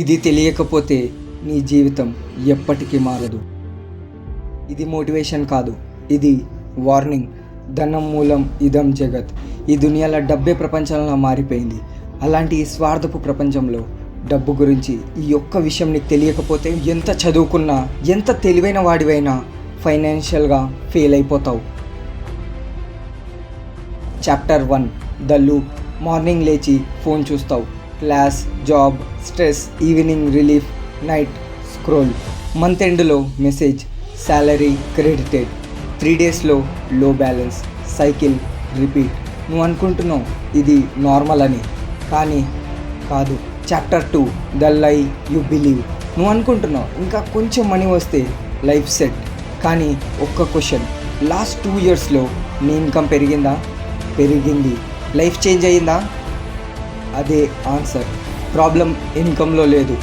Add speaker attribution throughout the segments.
Speaker 1: ఇది తెలియకపోతే నీ జీవితం ఎప్పటికీ మారదు. ఇది మోటివేషన్ కాదు, ఇది వార్నింగ్. ధనం మూలం ఇదం జగత్. ఈ దునియాలో డబ్బే ప్రపంచంలో మారిపోయింది. అలాంటి ఈ స్వార్థపు ప్రపంచంలో డబ్బు గురించి ఈ ఒక్క విషయం నీకు తెలియకపోతే ఎంత చదువుకున్నా, ఎంత తెలివైన వాడివైనా ఫైనాన్షియల్గా ఫెయిల్ అయిపోతావు. Chapter 1 the loop. మార్నింగ్ లేచి ఫోన్ చూస్తావు, class, job, stress, evening relief, night scroll. Month ఎండ్లో మెసేజ్, శాలరీ క్రెడిటెడ్, 3 డేస్లో లో బ్యాలెన్స్, సైకిల్ రిపీట్. నువ్వు అనుకుంటున్నావు ఇది నార్మల్ అని, కానీ కాదు. చాప్టర్ 2 ద లై యు బిలీవ్. నువ్వు అనుకుంటున్నావు ఇంకా కొంచెం మనీ వస్తే లైఫ్ సెట్, కానీ ఒక్క క్వశ్చన్, లాస్ట్ 2 ఇయర్స్లో నీ ఇన్కమ్ పెరిగిందా? పెరిగింది. లైఫ్ చేంజ్ అయ్యిందా? అదే ఆన్సర్. ప్రాబ్లం ఇన్కంలో లేదు.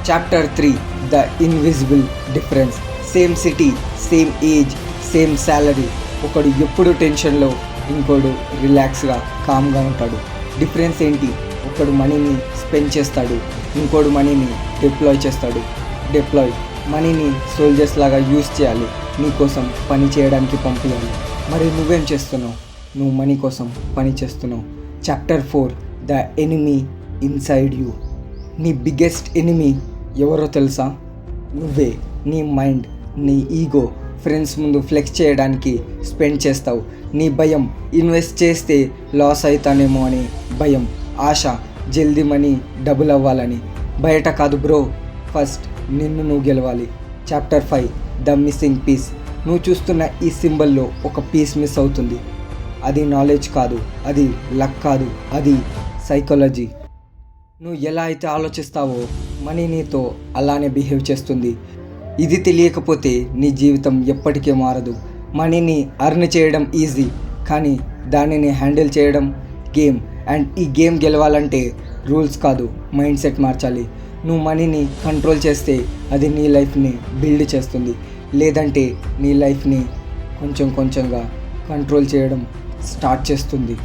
Speaker 1: Chapter 3 the invisible difference. Same city, same age, same salary. ఒకడు ఎప్పుడు టెన్షన్లో, ఇంకోడు రిలాక్స్గా కామ్గా ఉంటాడు. డిఫరెన్స్ ఏంటి? ఒకడు మనీని స్పెండ్ చేస్తాడు, ఇంకోడు మనీని డిప్లాయ్ చేస్తాడు. మనీని సోల్జర్స్ లాగా యూస్ చేయాలి, నీకోసం పని చేయడానికి పంపించాలి. మరి నువ్వేం చేస్తున్నావు? నువ్వు మనీ కోసం పని చేస్తున్నావు. Chapter 4 the enemy inside you. నీ బిగ్గెస్ట్ ఎనిమీ ఎవరో తెలుసా? నువ్వే. నీ మైండ్, నీ ఈగో. ఫ్రెండ్స్ ముందు ఫ్లెక్స్ చేయడానికి స్పెండ్ చేస్తావు. నీ భయం, ఇన్వెస్ట్ చేస్తే లాస్ అవుతానేమో అని భయం. ఆశ, జల్దీ మనీ డబుల్ అవ్వాలని. బయట కాదు బ్రో, ఫస్ట్ నిన్ను నువ్వు గెలవాలి. Chapter 5 the missing piece. నువ్వు చూస్తున్న ఈ సింబల్లో ఒక పీస్ మిస్ అవుతుంది. అది నాలెడ్జ్ కాదు, అది లక్ కాదు, అది సైకాలజీ. నువ్వు ఎలా అయితే ఆలోచిస్తావో మనీ నీతో అలానే బిహేవ్ చేస్తుంది. ఇది తెలియకపోతే నీ జీవితం ఎప్పటికీ మారదు. మనీని అర్న్ చేయడం ఈజీ, కానీ దానిని హ్యాండిల్ చేయడం గేమ్. అండ్ ఈ గేమ్ గెలవాలంటే రూల్స్ కాదు, మైండ్ సెట్ మార్చాలి. నువ్వు మనీని కంట్రోల్ చేస్తే అది నీ లైఫ్ని బిల్డ్ చేస్తుంది, లేదంటే నీ లైఫ్ని కొంచెం కొంచెంగా కంట్రోల్ చేయడం స్టార్ట్ చేస్తుంది.